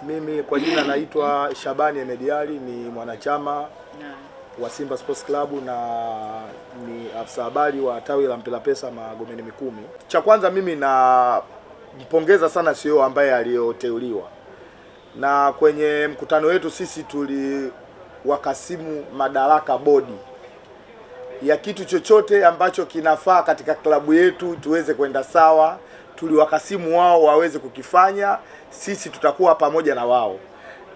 Mimi kwa jina naitwa Shabani Emediali, ni mwanachama wa Simba Sports Club na ni afisa habari wa tawi la Mpira Pesa Magomeni Mikumi. Cha kwanza mimi nampongeza sana CEO ambaye aliyoteuliwa, na kwenye mkutano wetu sisi tuliwakasimu madaraka bodi ya kitu chochote ambacho kinafaa katika klabu yetu tuweze kwenda sawa, tuliwakasimu wao waweze kukifanya, sisi tutakuwa pamoja na wao.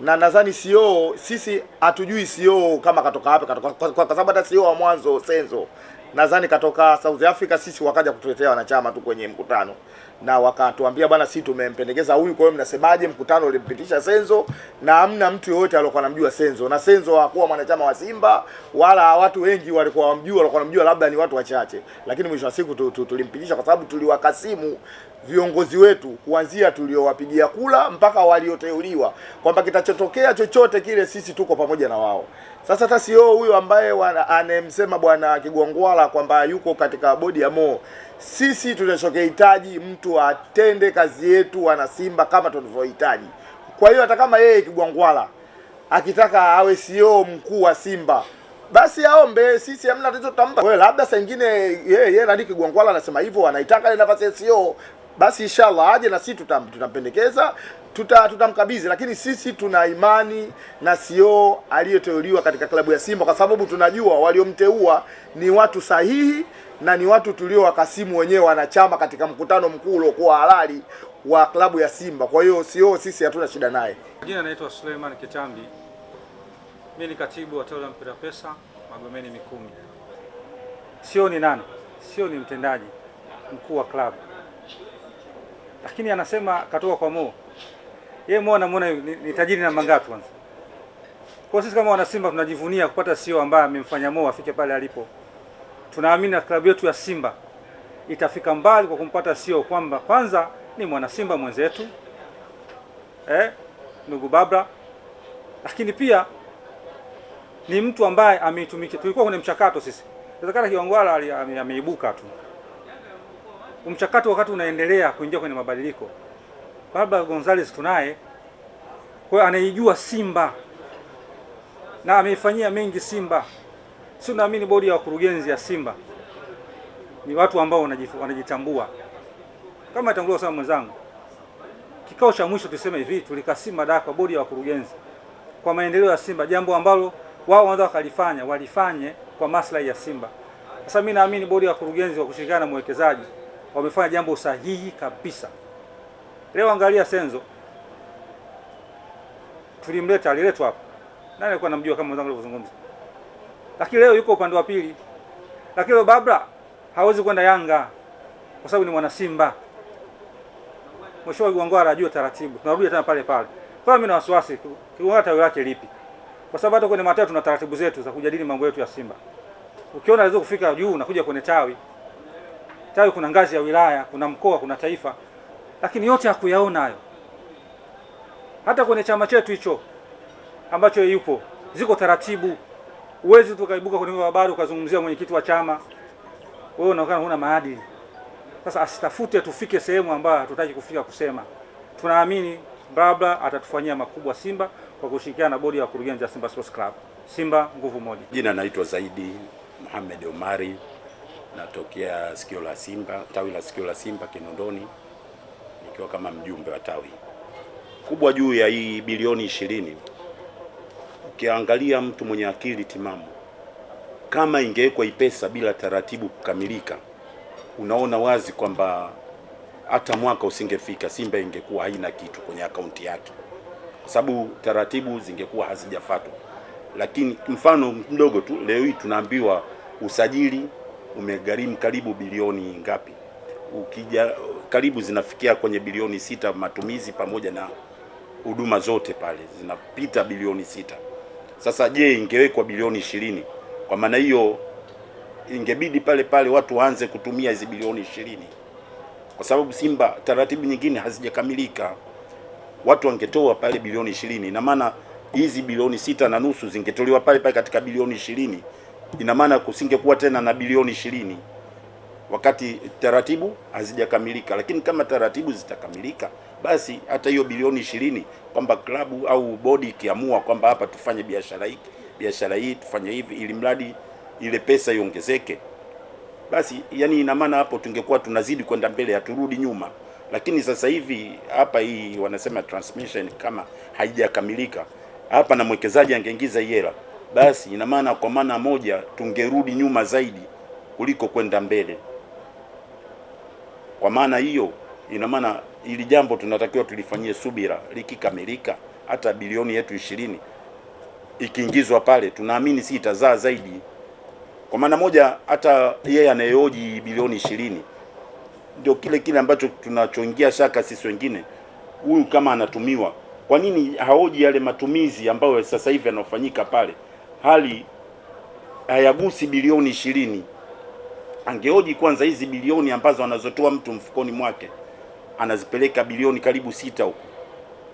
Na nadhani CEO, sisi hatujui CEO kama katoka wapi, kwa sababu hata CEO wa mwanzo Senzo nadhani katoka South Africa. Sisi wakaja kutuletea wanachama tu kwenye mkutano na wakatuambia bwana, sisi tumempendekeza huyu, kwa hiyo mnasemaje? Mkutano ulimpitisha Senzo na hamna mtu yoyote aliyokuwa anamjua Senzo, na Senzo hakuwa mwanachama wa Simba wala watu wengi walikuwa wanamjua labda ni watu wachache, lakini mwisho wa siku tulimpitisha kwa sababu tuliwakasimu viongozi wetu kuanzia tuliowapigia kula mpaka walioteuliwa kwamba kitachotokea chochote kile sisi tuko pamoja na wao. Sasa hata CEO huyo ambaye anemsema bwana Kigwangwala kwamba yuko katika bodi ya Mo, sisi tunachokihitaji mtu atende kazi yetu wana Simba kama tunavyohitaji. Kwa hiyo hata kama yeye Kigwangwala akitaka awe CEO mkuu wa Simba, basi aombe, sisi hamna tatizo, tutampa. Wewe labda saa nyingine yeye nani Kigwangwala anasema hivyo, anaitaka ile nafasi ya CEO, basi inshallah aje na sisi tutampendekeza, tutamkabidhi. Lakini sisi tuna imani na CEO aliyoteuliwa katika klabu ya Simba, kwa sababu tunajua waliomteua ni watu sahihi na ni watu tuliowakasimu wenyewe wanachama katika mkutano mkuu uliokuwa halali wa klabu ya Simba. Kwa hiyo CEO sisi hatuna shida naye. Jina naitwa Suleiman Kichambi. Mimi ni katibu wa tawi la Mpira Pesa Magomeni Mikumi. CEO ni nani? CEO ni mtendaji mkuu wa klabu. Lakini anasema katoka kwa Mo. Yeye Mo anamuona ni tajiri namba ngapi kwanza? Kwa sisi kama wana Simba tunajivunia kupata CEO ambaye amemfanya Mo afike pale alipo. Tunaamini klabu yetu ya Simba itafika mbali kwa kumpata CEO kwamba kwanza ni mwana Simba mwenzetu, ndugu Babra, lakini pia ni mtu ambaye ameitumikia. Tulikuwa kwenye mchakato sisi. Inawezekana Kigwangwala ameibuka tu. Mchakato wakati unaendelea kuingia kwenye mabadiliko. Baba Gonzalez tunaye, kwa hiyo anaijua Simba na ameifanyia mengi Simba. Si naamini bodi ya wakurugenzi ya Simba ni watu ambao wanajitambua. Kama atangulia sana mwenzangu, kikao cha mwisho tuseme hivi, tulikasimu madaraka bodi ya wakurugenzi kwa maendeleo ya Simba, jambo ambalo wao wanataka walifanye kwa maslahi ya Simba. Sasa mimi naamini bodi ya wakurugenzi wa kushirikiana na mwekezaji wamefanya jambo sahihi kabisa. Leo angalia Senzo, aliletwa hapa. Nani alikuwa anamjua kama mwenzangu alivyozungumza? Lakini leo yuko upande wa pili. Lakini leo Babra hawezi kwenda Yanga kwa sababu ni mwana Simba. Mwisho Kigwangwala ajue taratibu. Tunarudi tena pale pale. Kwa mimi na wasiwasi Kigwangwala tawi lake lipi? Kwa sababu hata kwenye matatu tuna taratibu zetu za kujadili mambo yetu ya Simba. Ukiona alizo kufika juu unakuja kwenye tawi. Tawi kuna ngazi ya wilaya, kuna mkoa, kuna taifa. Lakini yote hakuyaona hayo. Hata kwenye chama chetu hicho ambacho yupo, ziko taratibu. Uwezi tukaibuka kwenye habari ukazungumzia mwenyekiti wa chama, wewe unaonekana huna maadili. Sasa asitafute tufike sehemu ambayo hatutaki kufika kusema. Tunaamini Babra atatufanyia makubwa Simba kwa kushirikiana na bodi ya wakurugenzi ya Simba Sports Club. Simba nguvu moja. Jina naitwa Zaidi Mohamed Omari. Natokea Sikio la Simba, tawi la Sikio la Simba Kinondoni, nikiwa kama mjumbe wa tawi. Kubwa juu ya hii bilioni 20. Ukiangalia mtu mwenye akili timamu, kama ingewekwa pesa bila taratibu kukamilika, unaona wazi kwamba hata mwaka usingefika Simba ingekuwa haina kitu kwenye akaunti yake, kwa sababu taratibu zingekuwa hazijafuatwa. Lakini mfano mdogo tu, leo hii tunaambiwa usajili umegharimu karibu bilioni ngapi? Ukija karibu zinafikia kwenye bilioni 6, matumizi pamoja na huduma zote pale zinapita bilioni 6. Sasa je, ingewekwa bilioni 20? Kwa maana hiyo ingebidi pale watu waanze kutumia hizo bilioni 20. Kwa sababu Simba taratibu nyingine hazijakamilika. Watu wangetoa pale bilioni 20. Ina maana hizi bilioni 6.5 zingetolewa pale katika bilioni 20. Ina maana kusingekuwa tena na bilioni 20. wakati taratibu hazijakamilika. Lakini kama taratibu zitakamilika, basi hata hiyo bilioni 20 kwamba klabu au bodi ikiamua kwamba hapa tufanye biashara hii tufanye hivi, ili mradi ile pesa iongezeke, basi yani ina maana hapo tungekuwa tunazidi kwenda mbele, haturudi nyuma. Lakini sasa hivi hapa hii wanasema transmission kama haijakamilika hapa na mwekezaji angeingiza hela, basi ina maana kwa maana moja tungerudi nyuma zaidi kuliko kwenda mbele. Kwa maana hiyo ina maana ili jambo tunatakiwa tulifanyie subira. Likikamilika hata bilioni yetu 20 ikiingizwa pale, tunaamini si itazaa zaidi. Kwa maana moja hata yeye anayehoji bilioni 20 ndio kile ambacho tunachoingia shaka sisi wengine, huyu kama anatumiwa, kwa nini haoji yale matumizi ambayo sasa hivi yanafanyika pale, hali hayagusi bilioni 20? Angehoji kwanza hizi bilioni ambazo anazotoa mtu mfukoni mwake, anazipeleka bilioni karibu 6 huko,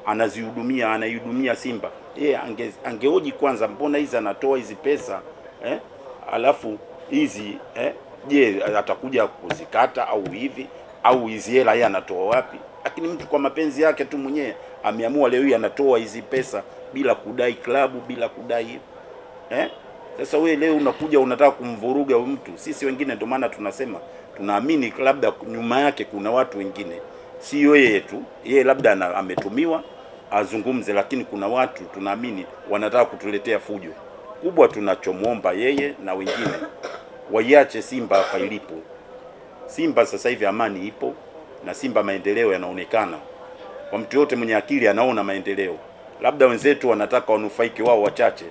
anaihudumia Simba. Yeye angehoji kwanza, mbona hizi anatoa hizi pesa alafu hizi je, atakuja kuzikata au hivi, au hizi hela yeye anatoa wapi? Lakini mtu kwa mapenzi yake tu mwenyewe ameamua leo hii anatoa hizi pesa bila kudai klabu, bila kudai Sasa wewe leo unakuja unataka kumvuruga mtu. Sisi wengine ndio maana tunasema tunaamini labda nyuma yake kuna watu wengine, sio yeye tu. Yeye labda ametumiwa azungumze, lakini kuna watu tunaamini wanataka kutuletea fujo kubwa. Tunachomuomba yeye na wengine waiache Simba hapa ilipo. Simba sasa hivi amani ipo, na Simba maendeleo yanaonekana. Kwa mtu yote mwenye akili anaona maendeleo. Labda wenzetu wanataka wanufaike wao wachache.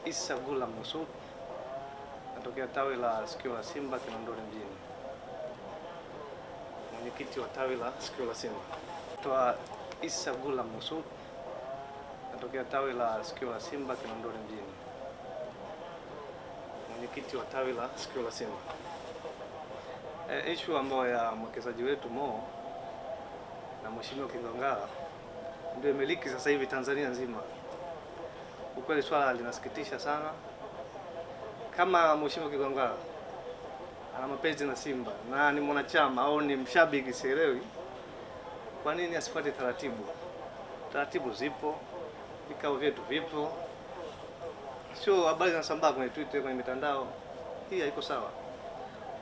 Isa Gula Musud, natokea tawi la sikio la Simba Kinondoni mjini. Mwenyekiti wa tawi la sikio la Simba. Isa Gula Musud, natokea tawi la sikio la Simba Kinondoni mjini. Mwenyekiti wa tawi la sikio la Simba. Issue ambayo ya mwekezaji wetu Mo na Mheshimiwa Kigwangalla ndio imeliki sasa hivi Tanzania nzima. Ukweli swala linasikitisha sana. Kama Mheshimiwa Kigwangalla ana mapenzi na Simba na ni mwanachama au ni mshabiki, sielewi kwa nini asifuate taratibu. Taratibu zipo, vikao vyetu vipo, sio habari zinasambaa kwenye Twitter, kwenye mitandao. Hii haiko sawa.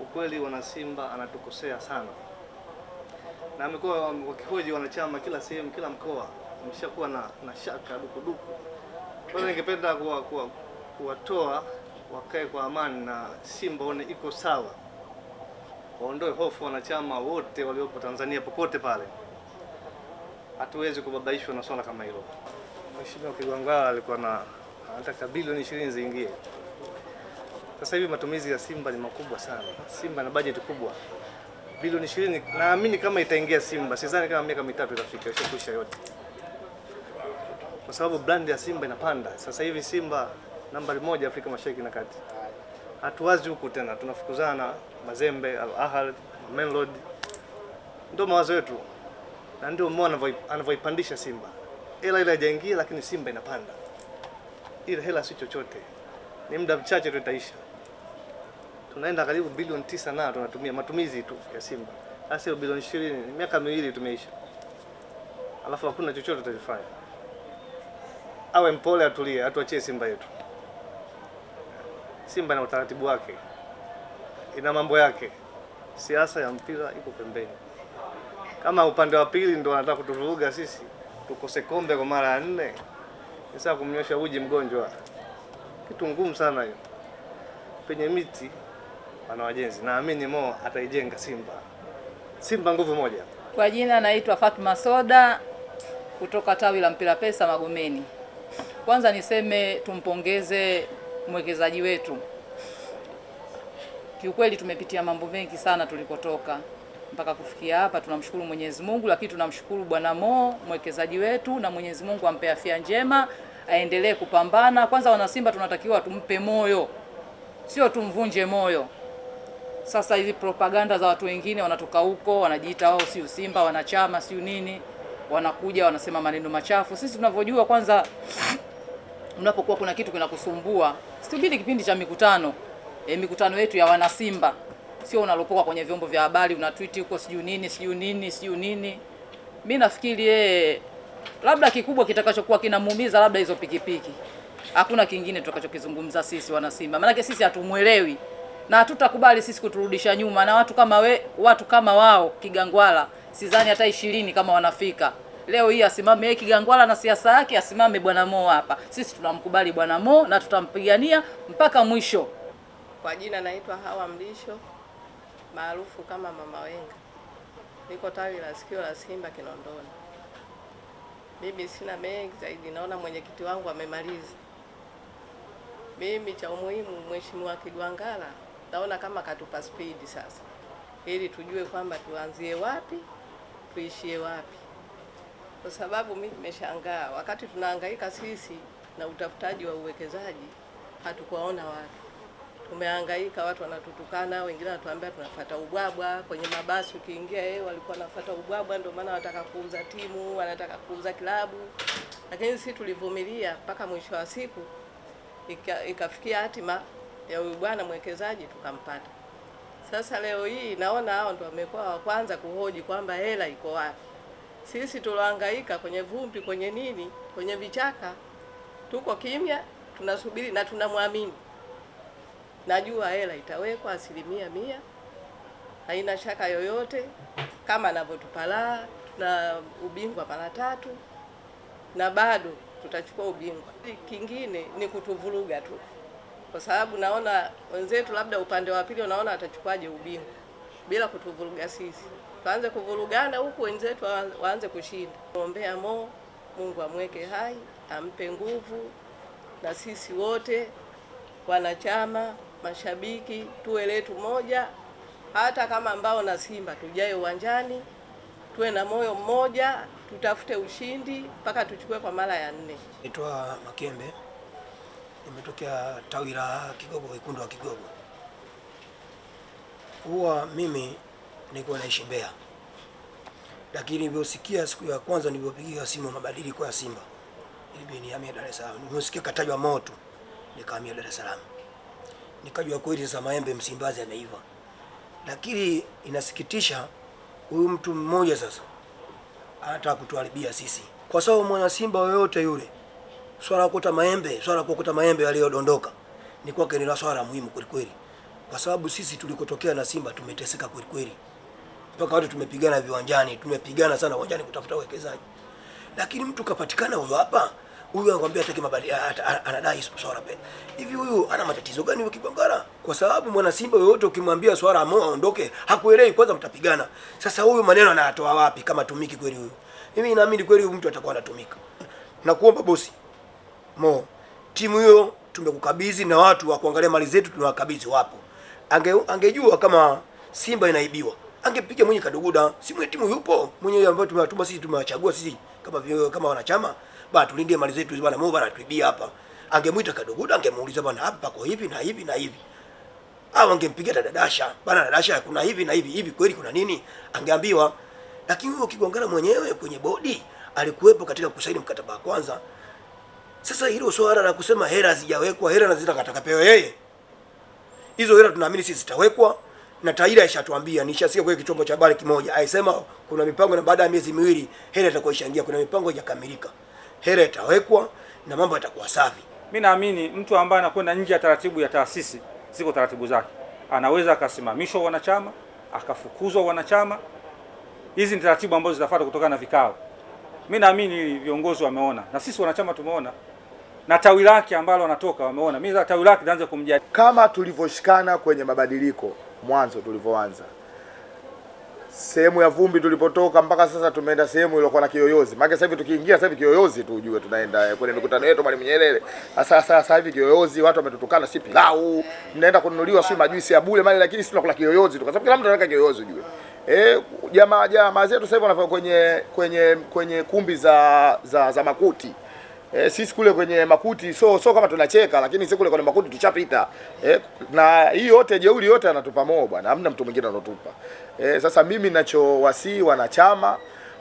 Ukweli wana Simba anatukosea sana, na amekuwa wakihoji wanachama kila sehemu, kila mkoa ameshakuwa na shaka dukuduku. Kwa hiyo ningependa kuwatoa wakae kwa amani na Simba one iko sawa, waondoe hofu wanachama wote waliopo Tanzania popote pale. Hatuwezi kubabaishwa na swala kama hilo. Mheshimiwa Kigwangalla alikuwa anataka bilioni 20 ziingie. Sasa hivi matumizi ya Simba ni makubwa sana. Simba na budget kubwa. Bilioni 20 naamini kama itaingia Simba, sidhani kama miaka mitatu itafika ishakwisha yote. Kwa sababu brand ya Simba inapanda. Sasa hivi Simba nambari 1 Afrika Mashariki na Kati. Hatuwazi huku tena, tunafukuzana Mazembe, Al Ahly, Mamelodi. Ndio mawazo yetu. Na ndio mmoja anavyoipandisha Simba. Hela ile haijaingia lakini Simba inapanda. Ile hela si chochote. Ni muda mchache tu itaisha. Tunaenda karibu bilioni 9 na tunatumia matumizi tu ya Simba. Sasa bilioni 20 miaka miwili tumeisha. Alafu hakuna chochote tutakifanya. Awe mpole, atulie, atuachie Simba yetu. Simba ina utaratibu wake, ina mambo yake. Siasa ya mpira iko pembeni. Kama upande wa pili ndio wanataka kutuvuruga sisi, tukose kombe kwa mara ya 4, sasa kumnyosha uji mgonjwa, kitu ngumu sana hiyo. Penye miti pana wajenzi. Naamini Mo ataijenga Simba. Simba nguvu moja. Kwa jina naitwa Fatuma Soda kutoka tawi la Mpira Pesa Magomeni. Kwanza niseme tumpongeze mwekezaji wetu. Kiukweli tumepitia mambo mengi sana tulikotoka mpaka kufikia hapa. Tunamshukuru Mwenyezi Mungu, lakini tunamshukuru Bwana Mo mwekezaji wetu, na Mwenyezi Mungu ampe afya njema, aendelee kupambana. Kwanza wana Simba tunatakiwa tumpe moyo, sio tumvunje moyo. Sasa hizi propaganda za watu wengine wanatoka huko wanajiita wao sio Simba wanachama sio nini, wanakuja wanasema maneno machafu. Sisi tunavyojua, kwanza unapokuwa kuna kitu kinakusumbua, subiri kipindi cha mikutano. Mikutano yetu ya wana Simba sio unalopoka kwenye vyombo vya habari, una tweet huko sijui nini. Mimi nafikiri yeye labda kikubwa kitakachokuwa kinamuumiza labda hizo pikipiki. Hakuna kingine tutakachokizungumza sisi wana Simba. Maana sisi hatumuelewi na hatutakubali sisi kuturudisha nyuma, na watu kama wao Kigangwala sidhani hata 20 kama wanafika. Leo hii asimame yeye Kigangwala na siasa yake, asimame Bwana Mo hapa. Sisi tunamkubali Bwana Mo na tutampigania mpaka mwisho. Kwa jina naitwa Hawa Mlisho, maarufu kama Mama Wenga. Niko tawi la sikio la Simba Kinondoni. Mimi sina mengi zaidi, naona mwenyekiti wangu amemaliza. Mimi cha umuhimu Mheshimiwa Kigwangala naona kama katupa speed sasa, ili tujue kwamba tuanzie wapi tuishie wapi, kwa sababu mimi nimeshangaa wakati tunahangaika sisi na utafutaji wa uwekezaji hatukuwaona watu. Tumehangaika, watu wanatutukana, wengine wanatuambia tunafuata ubwabwa kwenye mabasi. Ukiingia walikuwa wanafuata ubwabwa, ndio maana wanataka kuuza timu, wanataka kuuza klabu. Lakini sisi tulivumilia mpaka mwisho wa siku ikafikia hatima ya huyu bwana mwekezaji tukampata. Sasa leo hii naona hao ndio wamekuwa wa kwanza kuhoji kwamba hela iko wapi. Sisi tulohangaika kwenye vumbi, kwenye nini, kwenye vichaka, tuko kimya, tunasubiri na tunamwamini. Najua hela itawekwa 100%, haina shaka yoyote, kama anavyotupala na ubingwa mara 3 na bado tutachukua ubingwa. Kingine ni kutuvuruga tu, kwa sababu naona wenzetu labda upande wa pili unaona atachukuaje ubingwa bila kutuvuruga sisi. Tuanze kuvurugana huku wenzetu waanze kushinda. Tuombea Mo, Mungu amweke hai, ampe nguvu, na sisi wote wanachama, mashabiki tuwe letu moja, hata kama ambao na Simba tujae uwanjani, tuwe na moyo mmoja, tutafute ushindi mpaka tuchukue kwa mara ya 4. Naitwa Makembe, nimetokea tawi la Kigogo, Wekundu wa Kigogo. Huwa mimi nilikuwa naishi Mbeya, lakini niliposikia siku ya kwanza nilipopigia simu mabadiliko ya Simba ilibidi nihamie Dar es Salaam. Nilisikia katajwa moto, nikahamia Dar es Salaam. Nikajua kweli sasa maembe Msimbazi ameiva. Lakini inasikitisha, huyu mtu mmoja sasa anataka kutuharibia sisi. Kwa sababu mwana Simba yoyote yule, swala kukuta maembe yaliyodondoka ni kwake ni swala muhimu kweli. Kwa sababu sisi tulikotokea na Simba tumeteseka kweli. Mpaka watu tumepigana viwanjani, tumepigana sana uwanjani kutafuta uwekezaji. Lakini mtu kapatikana huyo hapa, huyu anakuambia ataki anadai swala pesa. Hivi huyu ana matatizo gani Kigwangala? Kwa sababu mwana Simba yoyote ukimwambia swala Mo aondoke, hakuelewi, kwanza mtapigana. Sasa huyu maneno anatoa wapi kama tumiki kweli huyu? Mimi naamini kweli huyu mtu atakuwa anatumika. Nakuomba bosi Mo, timu hiyo tumekukabidhi na watu wa kuangalia mali zetu tunawakabidhi wapo. Angejua kama Simba inaibiwa, angepiga mwenye Kadogoda, si mwenye timu yupo, mwenye ambaye tumewatuma sisi, tumewachagua sisi kama wanachama, bwana tulindie mali zetu bwana, Mo bwana tuibia hapa. Angemuita Kadogoda, angemuuliza bwana hapa pako hivi na hivi na hivi. Au angempigia Dadasha, bwana Dadasha kuna hivi na hivi kweli kuna nini? Angeambiwa. Lakini huyo Kigwangala mwenyewe kwenye bodi alikuwepo katika kusaini mkataba wa kwanza. Sasa hilo swala la kusema hela hazijawekwa, hela na zitakapewa yeye, hizo hela tunaamini sisi zitawekwa, na Taira ishatuambia, nishasikia kwa kichombo cha habari kimoja aisema kuna mipango na baada ya miezi 2 hela itakuwa ishaingia, kuna mipango haijakamilika, hela itawekwa na mambo yatakuwa safi. Mimi naamini mtu ambaye anakwenda nje ya taratibu ya taasisi, ziko taratibu zake, anaweza akasimamishwa wanachama, akafukuzwa wanachama. Hizi ni taratibu ambazo zitafuata kutokana na vikao. Mimi naamini viongozi wameona, na sisi wanachama tumeona, na tawi lake ambalo anatoka wameona. Mimi tawi lake naanza kumjadili kama tulivyoshikana kwenye mabadiliko mwanzo tulivyoanza, sehemu ya vumbi tulipotoka mpaka sasa tumeenda sehemu iliyokuwa na kiyoyozi. Maana sasa hivi tukiingia sasa hivi kiyoyozi tu ujue tunaenda kwenye mikutano yetu Mwalimu Nyerere. Sasa hivi kiyoyozi, watu wametutukana, si pilau, mnaenda kununuliwa si majuisi ya bure mali, lakini sisi tunakula kiyoyozi tu kwa sababu kila mtu anataka kiyoyozi ujue. Jamaa zetu sasa hivi wanafanya kwenye kumbi za makuti. Sisi kule kwenye makuti so kama tunacheka, lakini sisi kule kwenye makuti tuchapita. Na hii yote jeuri yote anatupa Mo bwana, hamna mtu mwingine anotupa. Sasa mimi ninachowasii wanachama,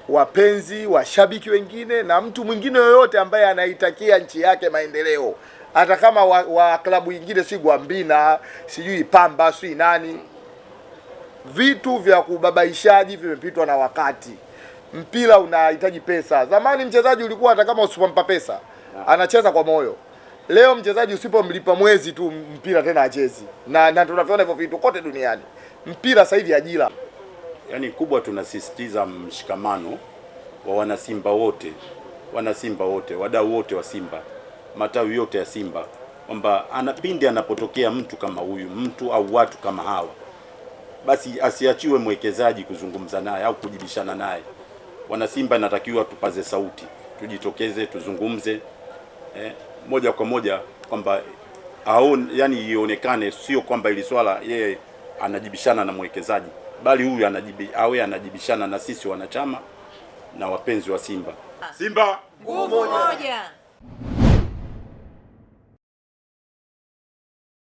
wapenzi, washabiki wengine na mtu mwingine yoyote ambaye anaitakia nchi yake maendeleo, hata kama wa klabu nyingine si Gwambina, sijui Pamba, si nani, Vitu vya kubabaishaji vimepitwa na wakati. Mpira unahitaji pesa. Zamani mchezaji ulikuwa hata kama usipompa pesa anacheza kwa moyo. Leo mchezaji usipomlipa mwezi tu mpira tena achezi. Na tunaviona hivyo vitu kote duniani. Mpira sasa hivi ajira. Yaani kubwa tunasisitiza mshikamano wa wanasimba wote, wadau wote wa Simba, matawi yote ya Simba, kwamba pindi anapotokea mtu kama huyu, mtu au watu kama hawa, basi asiachiwe mwekezaji kuzungumza naye au kujibishana naye. Wanasimba natakiwa tupaze sauti, tujitokeze, tuzungumze moja kwa moja, kwamba yani ionekane sio kwamba ili swala yeye anajibishana na mwekezaji, bali huyu anajibishana na sisi wanachama na wapenzi wa Simba. Simba nguvu moja.